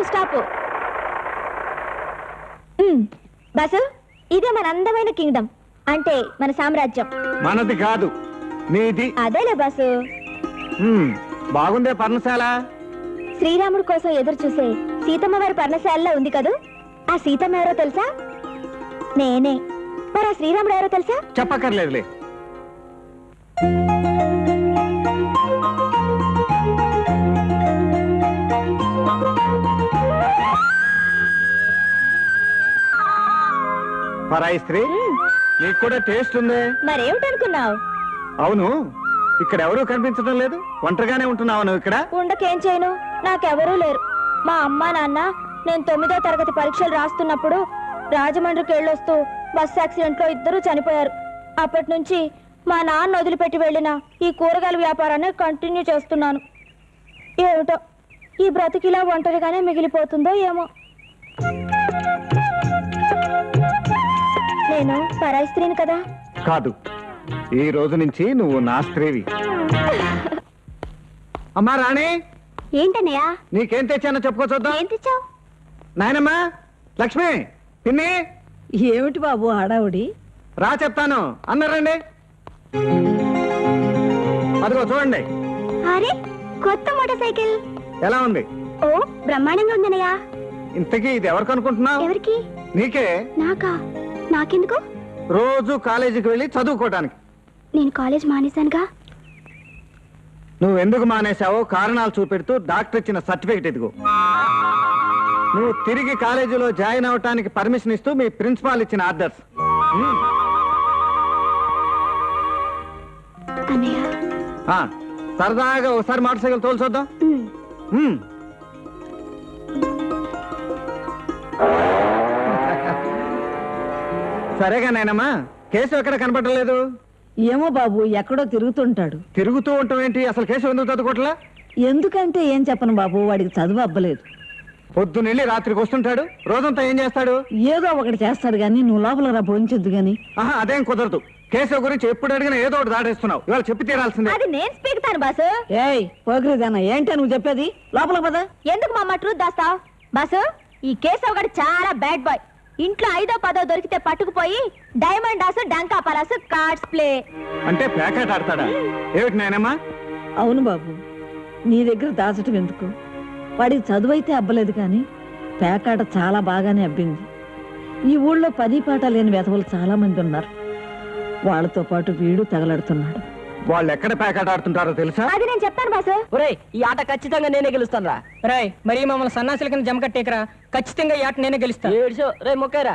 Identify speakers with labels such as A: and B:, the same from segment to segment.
A: Stop. Boss, ఇదే మన అందమైన కింగ్డమ్, అంటే మన సామ్రాజ్యం.
B: మనది కాదు, నీది.
A: అదేలే బాసు.
B: బాగుందే పర్ణశాల.
A: శ్రీరాముడి కోసం ఎదురు చూసే సీతమ్మ వారి పర్ణశాలలో ఉంది కదూ. ఆ సీతమ్మ ఎవరో తెలుసా? నేనే. మరి ఆ శ్రీరాముడు ఎవరో తెలుసా?
B: చెప్పక్కర్లేదులే. పరాయి స్త్రీ, నీకు కూడా టేస్ట్ ఉంది.
A: మరేమిటనుకున్నావు?
B: అవును, ఇక్కడ ఎవరూ కనిపించడం లేదు, ఒంటరిగానే ఉంటున్నావు నువ్వు ఇక్కడ?
A: ఉండకేం చేయను, నాకెవరూ లేరు. మా అమ్మ నాన్న నేను 9వ తరగతి పరీక్షలు రాస్తున్నప్పుడు రాజమండ్రికి వెళ్ళొస్తూ బస్ యాక్సిడెంట్ లో ఇద్దరూ చనిపోయారు. అప్పటి నుంచి మా నాన్న వదిలిపెట్టి వెళ్ళిన ఈ కూరగాయల వ్యాపారాన్ని కంటిన్యూ చేస్తున్నాను. ఏమిటో ఈ బ్రతికిలా ఒంటరిగానే మిగిలిపోతుందో ఏమో. నేను పరాయి స్త్రీని కదా?
B: కాదు, ఈ రోజు నుంచి నువ్వు నా స్త్రీవి. అమ్మా రాణి.
A: ఏంటన్నయ్య?
B: నీకేం తెచ్చానో చెప్పుకో చూద్దాం.
A: ఏం తెచ్చావు?
B: నాయనమ్మా, లక్ష్మి, పిన్ని.
C: ఏమిటి బాబు హడావుడి?
B: రా చెప్తాను అన్నారండి. అదిగో చూడండి.
A: అరే, కొత్త మోటార్ సైకిల్.
B: ఎలా ఉంది?
A: ఓ, బ్రహ్మాండంగా ఉందన్నయ్య.
B: ఇంతకీ ఇది ఎవరికి అనుకుంటున్నావు?
A: ఎవరికి?
B: నీకే.
A: నాకా? నాకెందుకు?
B: రోజు కాలేజీకి వెళ్ళి చదువుకోవటానికి.
A: నేను కాలేజ్ మానేశానుగా.
B: నువ్వు ఎందుకు మానేశావో కారణాలు చూపెడుతూ డాక్టర్ ఇచ్చిన సర్టిఫికెట్ ఇదిగో. నువ్వు తిరిగి కాలేజీలో జాయిన్ అవటానికి పర్మిషన్ ఇస్తూ మీ ప్రిన్సిపాల్ ఇచ్చిన ఆర్డర్స్. సరదాగా ఒకసారి మోటార్ సైకిల్ తోలు చూద్దాం. సరేగా నాయనమ్మా, కేసు ఎక్కడ కనపడలేదు?
C: ఏమో బాబు, ఎక్కడో తిరుగుతుంటాడు.
B: తిరుగుతూ ఉంటాం ఏంటి? అసలు కేసు ఎందుకు చదువుకోవట్లా?
C: ఎందుకంటే ఏం చెప్పను బాబు, వాడికి చదువు అబ్బలేదు.
B: పొద్దునెళ్ళి రాత్రికి వస్తుంటాడు, రోజంతా ఏం చేస్తాడు?
C: ఏదో ఒకటి చేస్తాడు గాని నువ్వు లోపల రా, భోంచొద్దు గాని.
B: అదేం కుదరదు. కేసు గురించి ఎప్పుడు అడిగినా ఏదో ఒకటి దాటేస్తున్నావు. ఇవాళ చెప్పి తీరాల్సిందే.
A: అది నేను స్పీకుతాను బాసు.
C: ఏయ్ పోగిరిదానా, ఏంటో నువ్వు చెప్పేది? లోపల పద.
A: ఎందుకు మా అమ్మ ట్రూత్ దాస్తావు బాసు? ఈ కేసు ఒకటి చాలా బ్యాడ్ బాయ్. ఇంట్లో 5ో 10ో దొరికితే పట్టుకుపోయి డైమండ్ ఆసు, డంకా పలాసు, కార్డ్స్ ప్లే.
B: అంటే ప్యాకెట్ ఆడతాడా? ఏమిటి నాయనమ్మా?
C: అవును బాబు, నీ దగ్గర దాచటం ఎందుకు? వాడికి చదువు అయితే అబ్బలేదు కానీ పేకాట చాలా బాగానే అబ్బింది. ఈ ఊళ్ళో పని పాట లేని వెధవలు చాలా మంది ఉన్నారు. వాళ్ళతో పాటు వీడు తగలడుతున్నాడు.
B: వాళ్ళు ఎక్కడ ప్యాకెట్ ఆడుతుంటారో తెలుసా?
A: అది నేను చెప్తాను బాసు.
D: ఒరేయ్, ఈ ఆట ఖచ్చితంగా నేనే గెలుస్తాను రా.
E: రాయ్, మరి మమ్మల్ని సన్నాసుల కింద జమ కట్టేకరా. ఖచ్చితంగా ఈ ఆట నేనే గెలుస్తాను.
D: ఏడ్చో రే, ముక్కరా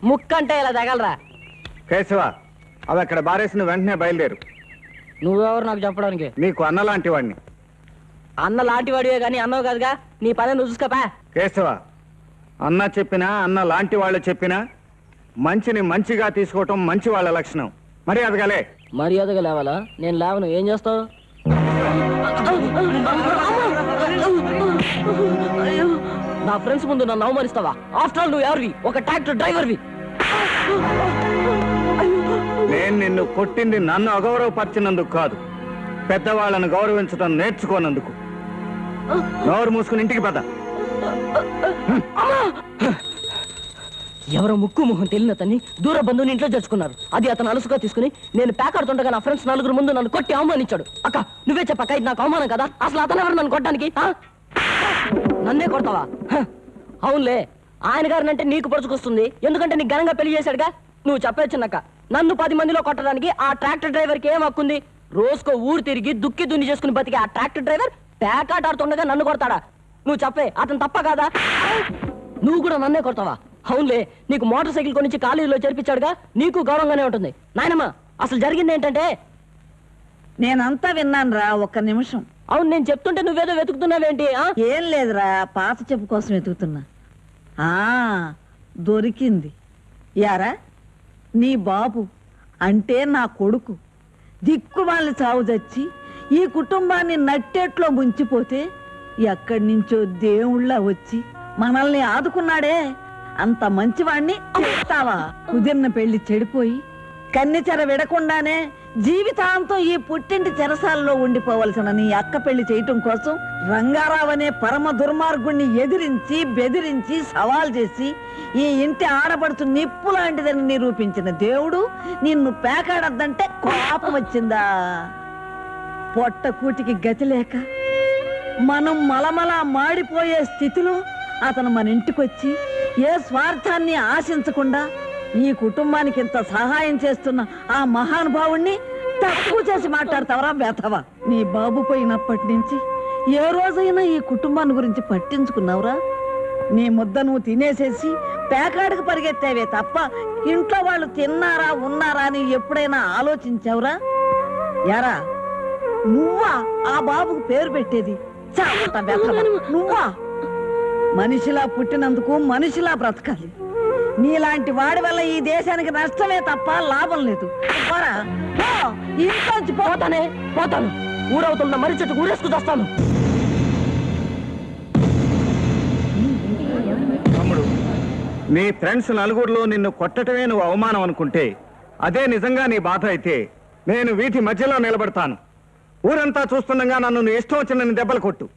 D: ముక్కంటే ఇలా తగలరా.
B: కేశవ, అవి అక్కడ బారేసిన వెంటనే బయలుదేరు.
D: నువ్వెవరు నాకు చెప్పడానికి?
B: నీకు అన్న లాంటి వాడిని.
D: అన్న లాంటి వాడివే గానీ అన్నావు కదగా, నీ పని నువ్వు చూసుకోపా.
B: కేశవ, అన్న చెప్పినా అన్న లాంటి వాళ్ళు చెప్పినా మంచిని మంచిగా తీసుకోవటం మంచి వాళ్ళ లక్షణం. మర్యాదగాలే.
D: మర్యాదగా లేవాలా? నేను లేవను. ఏం చేస్తావు? నా ఫ్రెండ్స్ ముందు నన్ను అవమానిస్తావా? ఆఫ్టర్ ఆల్ నువ్వు ఎవరివి? ఒక ట్రాక్టర్ డ్రైవర్వి.
B: నేను నిన్ను కొట్టింది నన్ను అగౌరవపరిచినందుకు కాదు, పెద్దవాళ్ళను గౌరవించడం నేర్చుకోనందుకు. నోరు మూసుకుని ఇంటికి పద.
D: ఎవరో ముక్కు మొహం తెలియని అతన్ని దూర బంధువుని ఇంట్లో చేర్చుకున్నారు. అది అతను అలసుగా తీసుకుని నేను ప్యాకాడుతుండగా నా ఫ్రెండ్స్ 4 ముందు నన్ను కొట్టి అవమానించాడు. అక్క నువ్వే చెప్పక్క, ఇది నాకు అవమానం కదా? అసలు అతను ఎవరు నన్ను కొట్టడానికి? నన్నే కొడతావా? అవునులే, ఆయన గారిని అంటే నీకు పరుచుకొస్తుంది, ఎందుకంటే నీకు ఘనంగా పెళ్లి చేశాడుగా. నువ్వు చెప్పేచ్చినక్క, నన్ను 10 మందిలో కొట్టడానికి ఆ ట్రాక్టర్ డ్రైవర్కి ఏం హక్కుంది? రోజుకో ఊరు తిరిగి దుక్కి దున్ని చేసుకుని బతికి ఆ ట్రాక్టర్ డ్రైవర్ ప్యాకాట్ ఆడుతుండగా నన్ను కొడతాడా? నువ్వు చెప్పే, అతను తప్ప కాదా? నువ్వు కూడా నన్నే కొడతావా? అవునులే, నీకు మోటార్ సైకిల్ కొనిచ్చి కాలేజీలో చేర్పించాడుగా, నీకు గౌరవంగానే ఉంటుంది. నాయనమ్మ, అసలు జరిగింది ఏంటంటే...
C: నేనంతా విన్నాను రా, ఒక్క నిమిషం.
D: అవును, నేను చెప్తుంటే నువ్వేదో వెతుకుతున్నావేంటి?
C: ఏం లేదురా, పాత చెప్పు కోసం వెతుకుతున్నా. దొరికింది. యారా, నీ బాబు అంటే నా కొడుకు దిక్కు వాళ్ళని చావు తెచ్చి ఈ కుటుంబాన్ని నట్టేట్లో ముంచిపోతే ఎక్కడి నుంచో దేవుళ్ళ వచ్చి మనల్ని ఆదుకున్నాడే. అంత మంచివాణ్ణి చెప్తావా? కుదిరిన పెళ్లి చెడిపోయి కన్నెచెర విడకుండానే జీవితాంతం ఈ పుట్టింటి చెరసాలలో ఉండిపోవలసిన నీ అక్క పెళ్లి చేయటం కోసం రంగారావు అనే పరమ దుర్మార్గుణ్ణి ఎదిరించి బెదిరించి సవాల్ చేసి ఈ ఇంటి ఆడపడుచు నిప్పు లాంటిదని నిరూపించిన దేవుడు నిన్ను పేకాడద్దంటే కోపం వచ్చిందా? పొట్ట కూటికి గతి లేక మనం మలమల మాడిపోయే స్థితిలో అతను మన ఇంటికొచ్చి ఏ స్వార్థాన్ని ఆశించకుండా ఈ కుటుంబానికి ఇంత సహాయం చేస్తున్న ఆ మహానుభావుణ్ణి తక్కువ చేసి మాట్లాడతావరా బేతవా? నీ బాబు పోయినప్పటి నుంచి ఏ రోజైనా ఈ కుటుంబాన్ని గురించి పట్టించుకున్నావురా? నీ ముద్ద నువ్వు తినేసేసి పేకాడికి పరిగెత్తావే తప్ప ఇంట్లో వాళ్ళు తిన్నారా ఉన్నారా అని ఎప్పుడైనా ఆలోచించావురా? యారా నువ్వా ఆ బాబుకు పేరు పెట్టేది? చావట బేతవా, నువ్వా? మనిషిలా పుట్టినందుకు మనిషిలా బ్రతకాలి. నీలాంటి వాడి వల్ల ఈ దేశానికి నష్టమే తప్ప లాభం లేదు. పోరా, పో, ఇంట్లోంచి పో.
D: పోతాను. ఊరవుతున్న మర్రి చెట్టు ఊరేసుకు వస్తాను.
B: తమ్ముడు, నీ ఫ్రెండ్స్ నలుగురిలో నిన్ను కొట్టటమే నువ్వు అవమానం అనుకుంటే, అదే నిజంగా నీ బాధ అయితే నేను వీధి మధ్యలో నిలబడతాను. ఊరంతా చూస్తుండగా నన్ను నీ ఇష్టం వచ్చిన దెబ్బలు కొట్టు.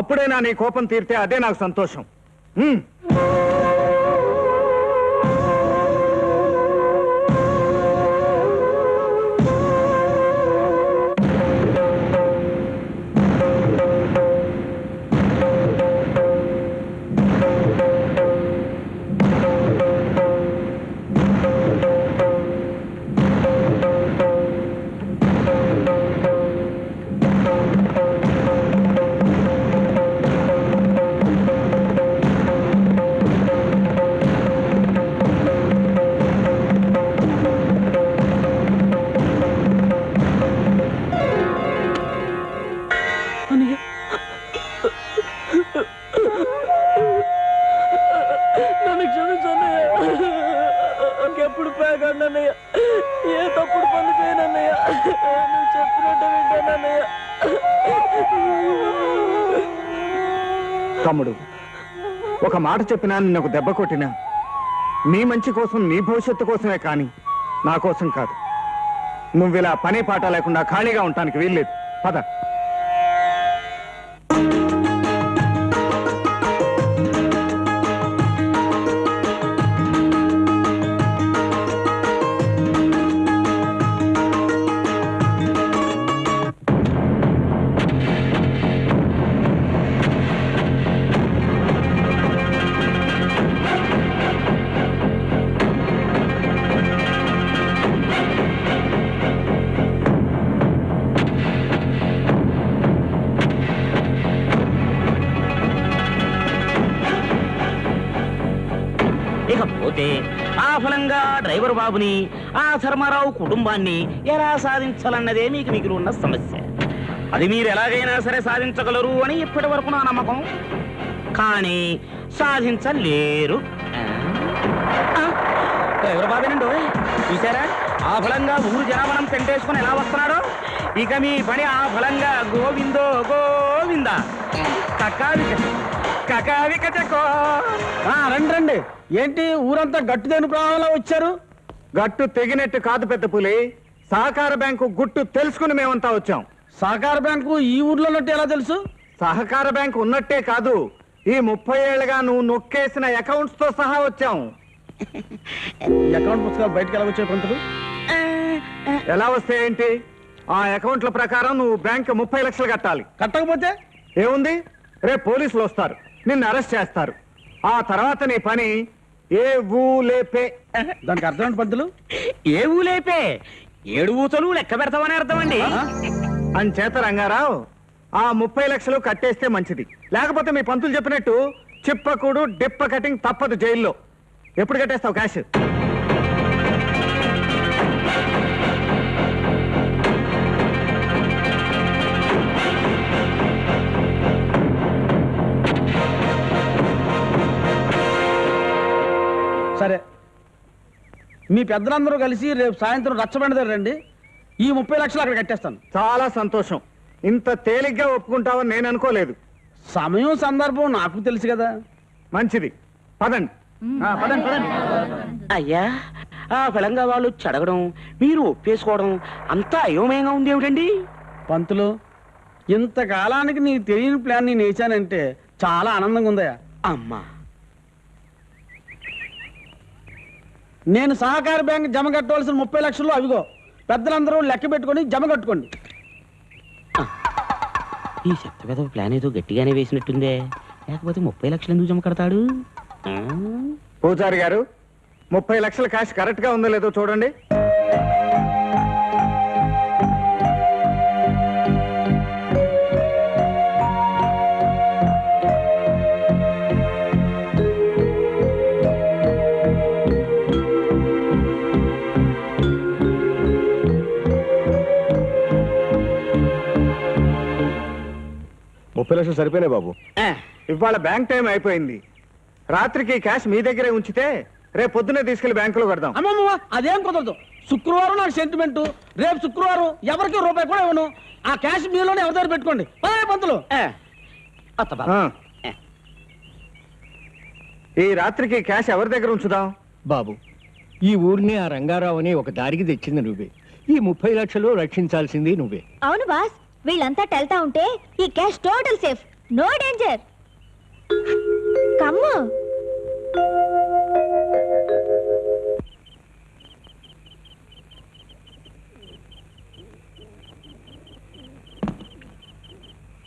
B: అప్పుడైనా నీ కోపం తీరితే అదే నాకు సంతోషం.
D: నన్ను క్షమించన్నయ్య. ఇంకెప్పుడు పేగండన్నయ్య. ఏ తప్పుడు పని చేయనన్నయ్య. నువ్వు చెప్పినట్టు వింటానన్నయ్య.
B: తమ్ముడు, ఒక మాట చెప్పినా నిన్ను ఒక దెబ్బ కొట్టినా నీ మంచి కోసం, నీ భవిష్యత్తు కోసమే కానీ నా కోసం కాదు. నువ్వు ఇలా పని పాట లేకుండా ఖాళీగా ఉండటానికి వీల్లేదు. పద.
F: ఇకపోతే ఆ ఫలంగా డ్రైవర్ బాబుని, ఆ ధర్మారావు కుటుంబాన్ని ఎలా సాధించాలన్నదే మీకు మిగిలి ఉన్న సమస్య. అది మీరు ఎలాగైనా సరే సాధించగలరు అని ఇప్పటి వరకు నా నమ్మకం. కానీ సాధించలేరు. డ్రైవర్ బాబేనండి, చూసారా ఆ ఫలంగా ఊరు జనాభనం పెంటేసుకుని ఎలా వస్తున్నాడో? ఇక మీ పని ఆ ఫలంగా గోవిందో గోవిందా.
B: రండి రండి. ఏంటి ఊరంతా గట్టుదేను ప్రాణంలో వచ్చారు? గట్టు తెగినట్టు కాదు పెద్ద పులి, సహకార బ్యాంకు గుట్టు తెలుసుకుని మేమంతా వచ్చాం.
G: సహకార బ్యాంకు ఈ ఊర్లో ఉన్నట్టు ఎలా తెలుసు?
B: సహకార బ్యాంకు ఉన్నట్టే కాదు, ఈ 30 ఏళ్లుగా నువ్వు నొక్కేసిన అకౌంట్స్ తో సహా వచ్చాం.
G: ఈ అకౌంట్ పుస్తకాలు బయటకు ఎలా వచ్చాయి పంతులు?
B: ఎలా వస్తే ఏంటి, ఆ అకౌంట్ల ప్రకారం నువ్వు బ్యాంక్ 30 లక్షలు కట్టాలి.
G: కట్టకపోతే
B: ఏముంది, రేపు పోలీసులు వస్తారు, నిన్ను అరెస్ట్ చేస్తారు. ఆ తర్వాత నీ పని ఏ ఊలేపే.
G: దానికి అర్థం ఏంటి పంతులు?
F: ఏ ఊలేపే? 7 ఊచలు లెక్క పెడతామని అర్థమండి.
B: అంచేత రంగారావు, ఆ 30 లక్షలు కట్టేస్తే మంచిది. లేకపోతే మీ పంతులు చెప్పినట్టు చిప్పకూడు డిప్ప కటింగ్ తప్పదు జైల్లో. ఎప్పుడు కట్టేస్తావు క్యాష్?
G: సరే, మీ పెద్దలందరూ కలిసి రేపు సాయంత్రం రచ్చబండి రండి. ఈ 30 లక్షలు అక్కడ కట్టేస్తాను.
B: చాలా సంతోషం. ఇంత తేలిగ్గా ఒప్పుకుంటావని నేను అనుకోలేదు.
G: సమయం సందర్భం నాకు తెలుసు కదా.
B: మంచిది, పదండి. పదండి పదండి.
F: అయ్యా, ఆ ఫలంగా వాళ్ళు వచ్చి అడగడం మీరు ఒప్పేసుకోవడం అంతా అయోమయంగా ఉంది ఏమిటండి?
G: పంతులు, ఇంతకాలానికి నీ తెలియని ప్లాన్ నేను వేసానంటే చాలా ఆనందంగా ఉందయ్యా.
F: అమ్మా,
G: నేను సహకార బ్యాంక్ జమ కట్టవలసిన 30 లక్షలు అవిగో. పెద్దలందరూ లెక్క పెట్టుకొని జమ కట్టుకోండి.
F: ఈ చెత్త ప్లాన్ ఏదో గట్టిగానే వేసినట్టుందే. లేకపోతే 30 లక్షలు ఎందుకు జమ కడతాడు?
B: పూజారి గారు, 30 లక్షల క్యాష్ కరెక్ట్ గా ఉందో లేదో చూడండి. సరిపోయినాయి బాబు. ఇవాళ బ్యాంక్ టైం అయిపోయింది. రాత్రికి క్యాష్ మీ దగ్గరే ఉంచితే రేపు పొద్దునే తీసుకెళ్లి బ్యాంకులో కడదాం.
G: అమ్మమ్మ, అదేం కుదరదు. శుక్రవారం నాకు సెంటిమెంట్. రేపు శుక్రవారం ఎవరికి రూపాయి కూడా ఇవ్వను. ఆ క్యాష్ మీలోనే ఎవరి దగ్గర పెట్టుకోండి. పంతులు,
B: ఆ. ఈ రాత్రికి క్యాష్ ఎవరి దగ్గర ఉంచుదాం?
H: బాబు, ఈ ఊరిని ఆ రంగారావుని ఒక దారికి తెచ్చింది నువ్వే. ఈ 30 లక్షలు రక్షించాల్సింది నువ్వే.
A: అవును బాస్, వీళ్ళంతా టెల్తా ఉంటే ఈ cash total safe, no danger. కమ్ము.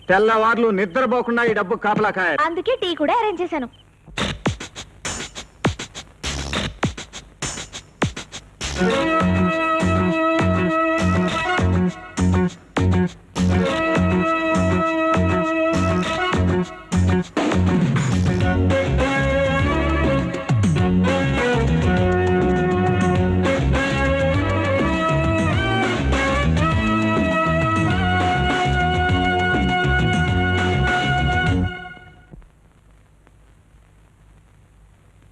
B: తెల్లవార్లు నిద్రపోకుండా ఈ డబ్బు కాపలా కాయాలి.
A: అందుకే టీ కూడా అరేంజ్ చేశాను.